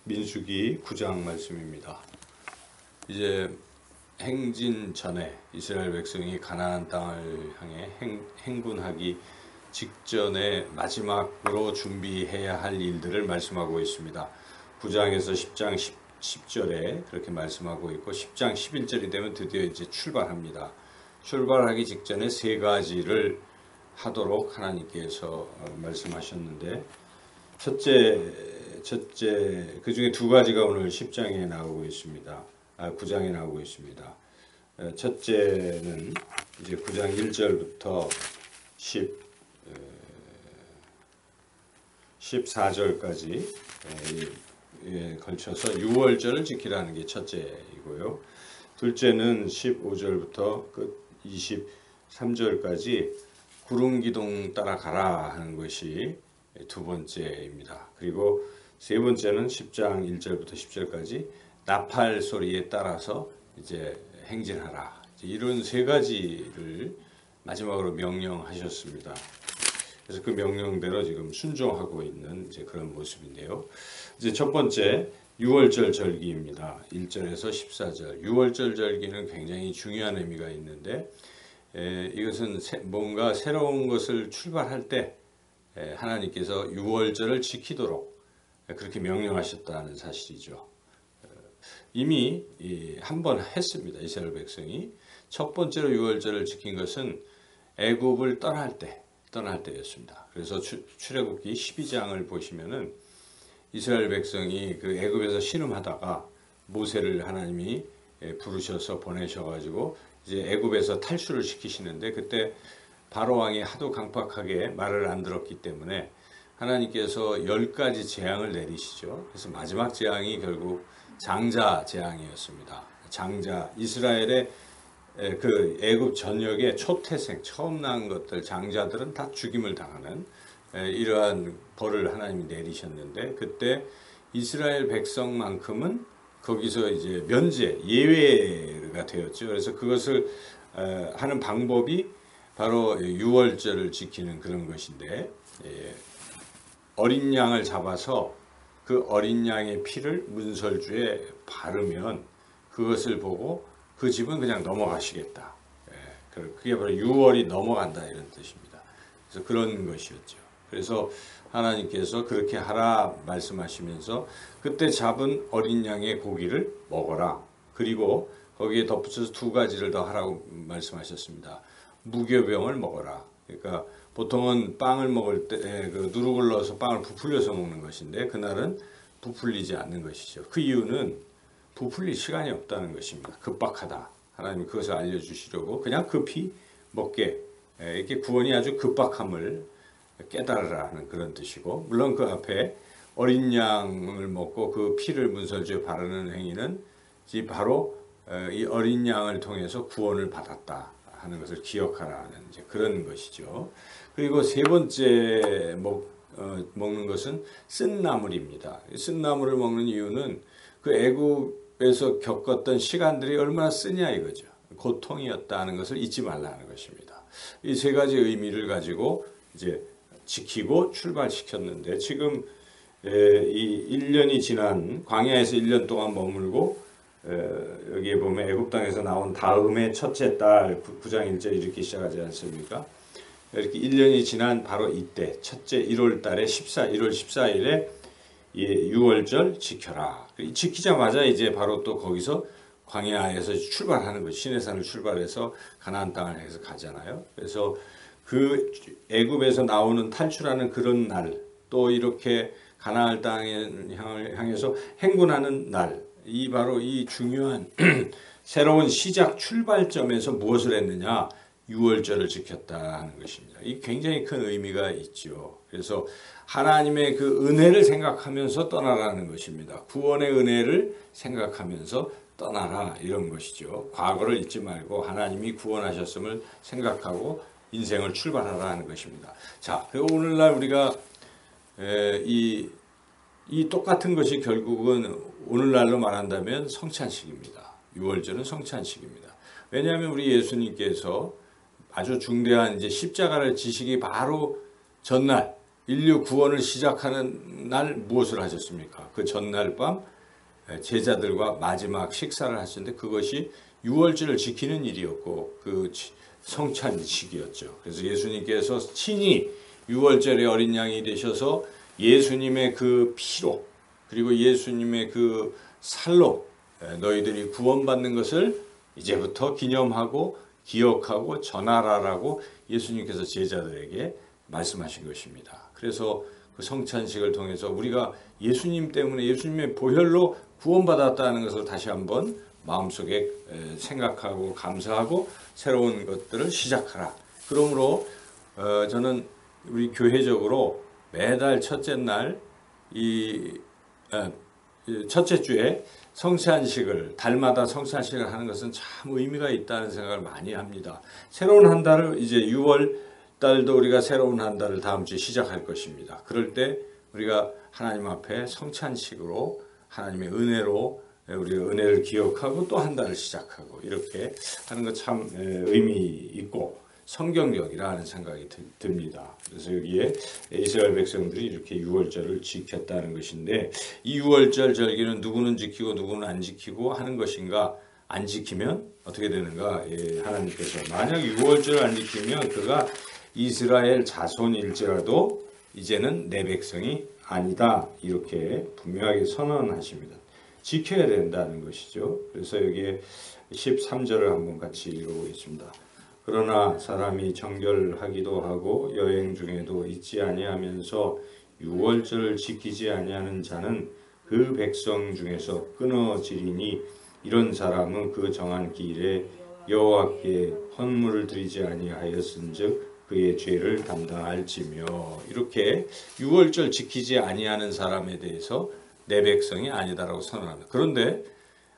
민수기 9장 말씀입니다. 이제 행진 전에 이스라엘 백성이 가나안 땅을 향해 행군하기 직전에 마지막으로 준비해야 할 일들을 말씀하고 있습니다. 9장에서 10장 10절에 그렇게 말씀하고 있고 10장 11절이 되면 드디어 이제 출발합니다. 출발하기 직전에 세 가지를 하도록 하나님께서 말씀하셨는데 첫째 그 중에 두 가지가 오늘 10장에 나오고 있습니다. 9장에 나오고 있습니다. 첫째는 이제 9장 1절부터 14절까지 걸쳐서 유월절을 지키라는 게 첫째이고요. 둘째는 15절부터 끝 23절까지 구름기둥 따라가라 하는 것이 두 번째입니다. 그리고 세 번째는 10장 1절부터 10절까지 나팔 소리에 따라서 이제 행진하라. 이런 세 가지를 마지막으로 명령하셨습니다. 그래서 그 명령대로 지금 순종하고 있는 이제 그런 모습인데요. 이제 첫 번째 유월절 절기입니다. 1절에서 14절. 유월절 절기는 굉장히 중요한 의미가 있는데 이것은 뭔가 새로운 것을 출발할 때 하나님께서 유월절을 지키도록 그렇게 명령하셨다는 사실이죠. 이미 한 번 했습니다. 이스라엘 백성이 첫 번째로 유월절을 지킨 것은 애굽을 떠날 때였습니다. 그래서 출애굽기 12장을 보시면은 이스라엘 백성이 그 애굽에서 신음하다가 모세를 하나님이 부르셔서 보내셔가지고 이제 애굽에서 탈출을 시키시는데 그때 바로 왕이 하도 강팍하게 말을 안 들었기 때문에 하나님께서 10가지 재앙을 내리시죠. 그래서 마지막 재앙이 결국 장자 재앙이었습니다. 장자, 이스라엘의 그 애굽 전역의 초태생, 처음 낳은 것들, 장자들은 다 죽임을 당하는 이러한 벌을 하나님이 내리셨는데 그때 이스라엘 백성만큼은 거기서 이제 면제, 예외가 되었죠. 그래서 그것을 하는 방법이 바로 유월절을 지키는 그런 것인데 어린 양을 잡아서 그 어린 양의 피를 문설주에 바르면 그것을 보고 그 집은 그냥 넘어가시겠다. 그게 바로 유월이 넘어간다 이런 뜻입니다. 그래서 그런 것이었죠. 그래서 하나님께서 그렇게 하라 말씀하시면서 그때 잡은 어린 양의 고기를 먹어라. 그리고 거기에 덧붙여서 두 가지를 더 하라고 말씀하셨습니다. 무교병을 먹어라. 그러니까 보통은 빵을 먹을 때 그 누룩을 넣어서 빵을 부풀려서 먹는 것인데 그날은 부풀리지 않는 것이죠. 그 이유는 부풀릴 시간이 없다는 것입니다. 급박하다. 하나님이 그것을 알려주시려고 그냥 급히 먹게 이렇게 구원이 아주 급박함을 깨달으라 하는 그런 뜻이고 물론 그 앞에 어린 양을 먹고 그 피를 문설주에 바르는 행위는 바로 이 어린 양을 통해서 구원을 받았다 하는 것을 기억하라는 이제 그런 것이죠. 그리고 세 번째 먹는 것은 쓴 나물입니다. 쓴 나물을 먹는 이유는 그 애굽에서 겪었던 시간들이 얼마나 쓰냐 이거죠. 고통이었다는 것을 잊지 말라는 것입니다. 이 세 가지 의미를 가지고 이제 지키고 출발시켰는데 지금 이 1년이 지난 광야에서 1년 동안 머물고 여기에 보면 애굽 땅에서 나온 다음에 첫째 달 9장 1절 이렇게 시작하지 않습니까? 이렇게 1년이 지난 바로 이때 첫째 1월 달에 1월 14일에 유월절 지켜라. 지키자마자 이제 바로 또 거기서 광야에서 출발하는 거죠. 시내산을 출발해서 가나안 땅을 해서 가잖아요. 그래서 그 애굽에서 나오는 탈출하는 그런 날, 또 이렇게 가나안 땅에 향해서 행군하는 날, 바로 이 중요한 새로운 시작 출발점에서 무엇을 했느냐? 유월절을 지켰다 하는 것입니다. 이 굉장히 큰 의미가 있죠. 그래서 하나님의 그 은혜를 생각하면서 떠나라는 것입니다. 구원의 은혜를 생각하면서 떠나라 이런 것이죠. 과거를 잊지 말고 하나님이 구원하셨음을 생각하고 인생을 출발하라 하는 것입니다. 자, 그리고 오늘날 우리가 이 똑같은 것이 결국은 오늘날로 말한다면 성찬식입니다. 유월절은 성찬식입니다. 왜냐하면 우리 예수님께서 아주 중대한 이제 십자가를 지시기 바로 전날 인류 구원을 시작하는 날 무엇을 하셨습니까? 그 전날 밤 제자들과 마지막 식사를 하셨는데 그것이 유월절을 지키는 일이었고 그 성찬식이었죠. 그래서 예수님께서 친히 유월절의 어린 양이 되셔서 예수님의 그 피로 그리고 예수님의 그 살로 너희들이 구원받는 것을 이제부터 기념하고 기억하고 전하라라고 예수님께서 제자들에게 말씀하신 것입니다. 그래서 그 성찬식을 통해서 우리가 예수님 때문에 예수님의 보혈로 구원받았다는 것을 다시 한번 마음속에 생각하고 감사하고 새로운 것들을 시작하라. 그러므로 저는 우리 교회적으로 매달 첫째 날 첫째 주에 성찬식을 달마다 성찬식을 하는 것은 참 의미가 있다는 생각을 많이 합니다. 새로운 한 달을 이제 6월 달도 우리가 새로운 한 달을 다음 주에 시작할 것입니다. 그럴 때 우리가 하나님 앞에 성찬식으로 하나님의 은혜로 우리가 은혜를 기억하고 또 한 달을 시작하고 이렇게 하는 것 참 의미 있고 성경적이라는 생각이 듭니다. 그래서 여기에 이스라엘 백성들이 이렇게 유월절을 지켰다는 것인데 이 유월절 절기는 누구는 지키고 누구는 안 지키고 하는 것인가? 안 지키면 어떻게 되는가? 하나님께서 만약 유월절을 안 지키면 그가 이스라엘 자손일지라도 이제는 내 백성이 아니다. 이렇게 분명하게 선언하십니다. 지켜야 된다는 것이죠. 그래서 여기에 13절을 한번 같이 읽어보겠습니다. 그러나 사람이 정결하기도 하고 여행 중에도 잊지 아니하면서 유월절을 지키지 아니하는 자는 그 백성 중에서 끊어지리니 이런 사람은 그 정한 기일에 여호와께 헌물을 드리지 아니하였은즉 그의 죄를 담당할지며. 이렇게 유월절 지키지 아니하는 사람에 대해서 내 백성이 아니다라고 선언합니다. 그런데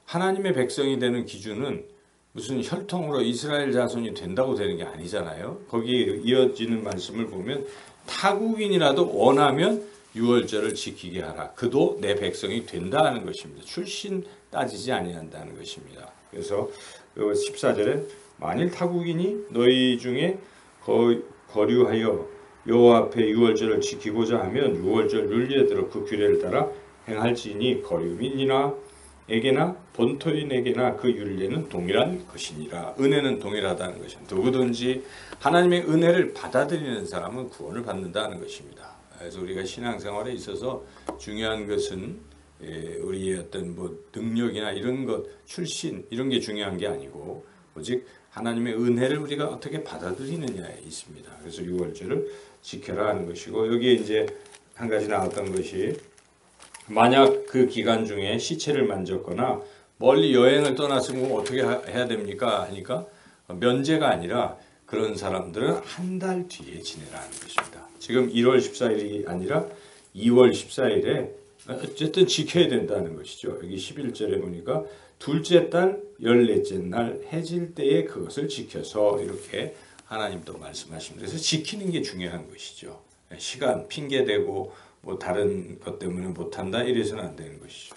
하나님의 백성이 되는 기준은 무슨 혈통으로 이스라엘 자손이 된다고 되는 게 아니잖아요. 거기에 이어지는 말씀을 보면 타국인이라도 원하면 유월절을 지키게 하라. 그도 내 백성이 된다는 것입니다. 출신 따지지 아니한다는 것입니다. 그래서 14절에 만일 타국인이 너희 중에 거류하여 여호와 앞에 유월절을 지키고자 하면 유월절 율례에 들어 그 규례를 따라 행할지니 거류민이나 에게나 본토인에게나 그 율례는 동일한 것이니라. 은혜는 동일하다는 것입니다. 누구든지 하나님의 은혜를 받아들이는 사람은 구원을 받는다는 것입니다. 그래서 우리가 신앙생활에 있어서 중요한 것은 우리의 어떤 능력이나 이런 것, 출신 이런 게 중요한 게 아니고 오직 하나님의 은혜를 우리가 어떻게 받아들이느냐에 있습니다. 그래서 유월절을 지켜라 하는 것이고 여기에 이제 한 가지 나왔던 것이 만약 그 기간 중에 시체를 만졌거나 멀리 여행을 떠났으면 어떻게 해야 됩니까? 하니까 면제가 아니라 그런 사람들은 한 달 뒤에 지내라는 것입니다. 지금 1월 14일이 아니라 2월 14일에 어쨌든 지켜야 된다는 것이죠. 여기 11절에 보니까 둘째 달 14째 날 해질 때에 그것을 지켜서 이렇게 하나님도 말씀하십니다. 그래서 지키는 게 중요한 것이죠. 시간 핑계대고 다른 것 때문에 못한다 이래서는 안 되는 것이죠.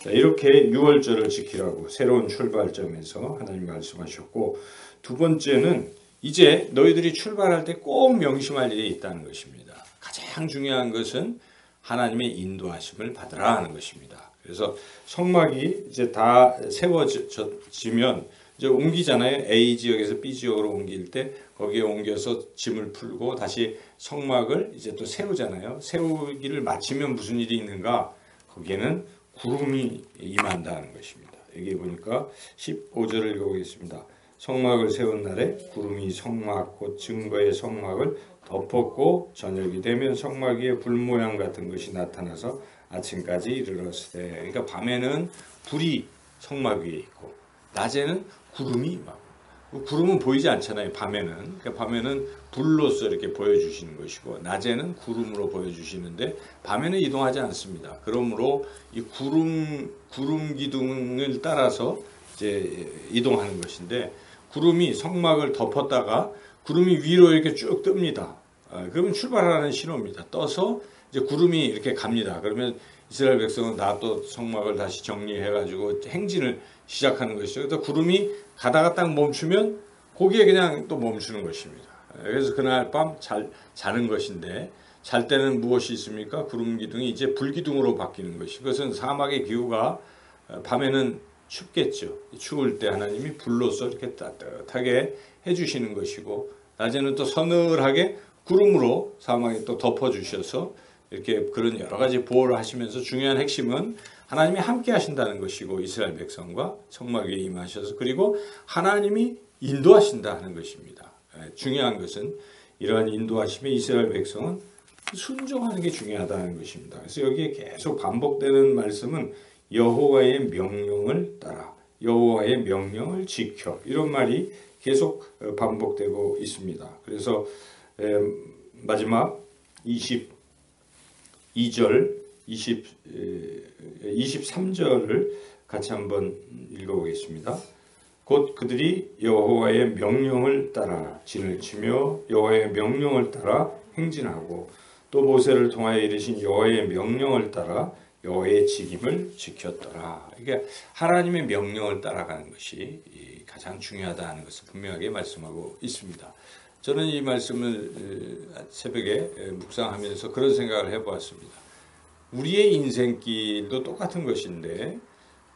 자, 이렇게 유월절을 지키라고 새로운 출발점에서 하나님 말씀하셨고 두 번째는 이제 너희들이 출발할 때 꼭 명심할 일이 있다는 것입니다. 가장 중요한 것은 하나님의 인도하심을 받으라 하는 것입니다. 그래서 성막이 이제 다 세워지면 이제 옮기잖아요. A 지역에서 B 지역으로 옮길 때 거기에 옮겨서 짐을 풀고 다시 성막을 이제 또 세우잖아요. 세우기를 마치면 무슨 일이 있는가? 거기에는 구름이 임한다는 것입니다. 여기 보니까 15절을 읽어보겠습니다. 성막을 세운 날에 구름이 성막 곧 증거의 성막을 덮었고 저녁이 되면 성막 위에 불 모양 같은 것이 나타나서 아침까지 이르렀으되. 그러니까 밤에는 불이 성막 위에 있고 낮에는 구름이 임하고. 구름은 보이지 않잖아요. 밤에는. 그러니까 밤에는 불로서 이렇게 보여주시는 것이고 낮에는 구름으로 보여주시는데 밤에는 이동하지 않습니다. 그러므로 이 구름 기둥을 따라서 이제 이동하는 것인데 구름이 성막을 덮었다가 구름이 위로 이렇게 쭉 뜹니다. 그러면 출발하는 신호입니다. 떠서 이제 구름이 이렇게 갑니다. 그러면 이스라엘 백성은 다 또 성막을 다시 정리해가지고 행진을 시작하는 것이죠. 그래서 구름이 가다가 딱 멈추면 거기에 그냥 또 멈추는 것입니다. 그래서 그날 밤 자는 것인데 잘 때는 무엇이 있습니까? 구름 기둥이 이제 불기둥으로 바뀌는 것이. 그것은 사막의 기후가 밤에는 춥겠죠. 추울 때 하나님이 불로서 이렇게 따뜻하게 해주시는 것이고, 낮에는 또 서늘하게 구름으로 사막에 또 덮어주셔서 이렇게 그런 여러 가지 보호를 하시면서, 중요한 핵심은 하나님이 함께 하신다는 것이고, 이스라엘 백성과 성막 위에 임하셔서, 그리고 하나님이 인도하신다 하는 것입니다. 중요한 것은 이러한 인도하심에 이스라엘 백성은 순종하는 게 중요하다는 것입니다. 그래서 여기에 계속 반복되는 말씀은 여호와의 명령을 따라, 여호와의 명령을 지켜, 이런 말이 계속 반복되고 있습니다. 그래서 마지막 22절, 23절을 같이 한번 읽어보겠습니다. 곧 그들이 여호와의 명령을 따라 진을 치며 여호와의 명령을 따라 행진하고, 또 모세를 통하여 이르신 여호와의 명령을 따라 여호와의 직임을 지켰더라. 이게 하나님의 명령을 따라가는 것이 가장 중요하다는 것을 분명하게 말씀하고 있습니다. 저는 이 말씀을 새벽에 묵상하면서 그런 생각을 해보았습니다. 우리의 인생길도 똑같은 것인데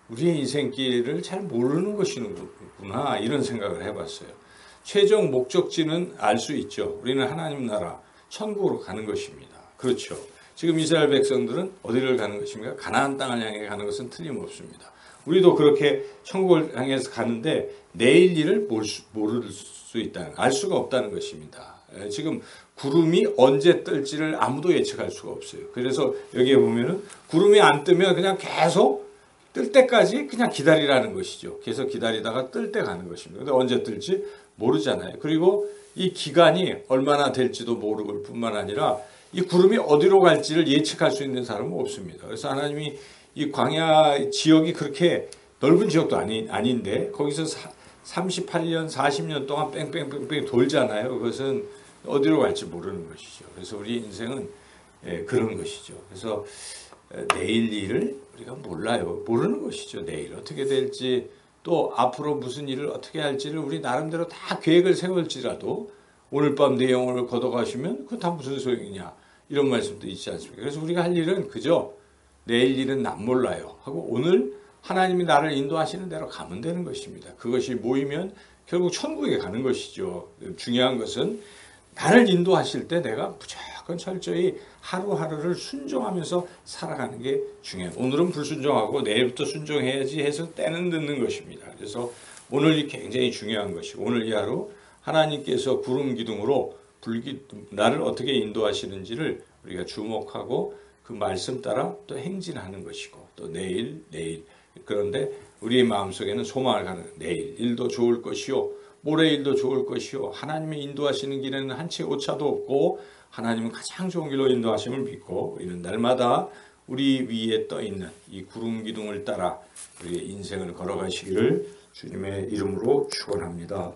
우리의 인생길을 잘 모르는 것이구나, 이런 생각을 해봤어요. 최종 목적지는 알 수 있죠. 우리는 하나님 나라 천국으로 가는 것입니다. 그렇죠. 지금 이스라엘 백성들은 어디를 가는 것입니까? 가나안 땅을 향해 가는 것은 틀림없습니다. 우리도 그렇게 천국을 향해서 가는데 내일 일을 모를 수 있다는, 알 수가 없다는 것입니다. 지금 구름이 언제 뜰지를 아무도 예측할 수가 없어요. 그래서 여기에 보면은 구름이 안 뜨면 그냥 계속 뜰 때까지 그냥 기다리라는 것이죠. 계속 기다리다가 뜰 때 가는 것입니다. 근데 언제 뜰지 모르잖아요. 그리고 이 기간이 얼마나 될지도 모를 뿐만 아니라 이 구름이 어디로 갈지를 예측할 수 있는 사람은 없습니다. 그래서 하나님이 이 광야 지역이 그렇게 넓은 지역도 아닌데 거기서 38년, 40년 동안 뺑뺑뺑뺑 돌잖아요. 그것은 어디로 갈지 모르는 것이죠. 그래서 우리 인생은 그런 것이죠. 그래서 내일 일을 우리가 몰라요. 모르는 것이죠. 내일 어떻게 될지, 또 앞으로 무슨 일을 어떻게 할지를 우리 나름대로 다 계획을 세울지라도 오늘 밤 내 영혼을 걷어가시면 그건 다 무슨 소용이냐, 이런 말씀도 있지 않습니까? 그래서 우리가 할 일은 그저 내일 일은 난 몰라요 하고 오늘 하나님이 나를 인도하시는 대로 가면 되는 것입니다. 그것이 모이면 결국 천국에 가는 것이죠. 중요한 것은 나를 인도하실 때 내가 무조건 철저히 하루하루를 순종하면서 살아가는 게 중요해요. 오늘은 불순종하고 내일부터 순종해야지 해서 때는 늦는 것입니다. 그래서 오늘이 굉장히 중요한 것이고, 오늘 이 하루 하나님께서 구름 기둥으로 나를 어떻게 인도하시는지를 우리가 주목하고 그 말씀 따라 또 행진하는 것이고, 또 내일. 그런데 우리의 마음속에는 소망을 가는, 내일 일도 좋을 것이요, 모레 일도 좋을 것이요, 하나님이 인도하시는 길에는 한치 오차도 없고 하나님은 가장 좋은 길로 인도하심을 믿고, 이는 날마다 우리 위에 떠 있는 이 구름 기둥을 따라 우리의 인생을 걸어가시기를 주님의 이름으로 축원합니다.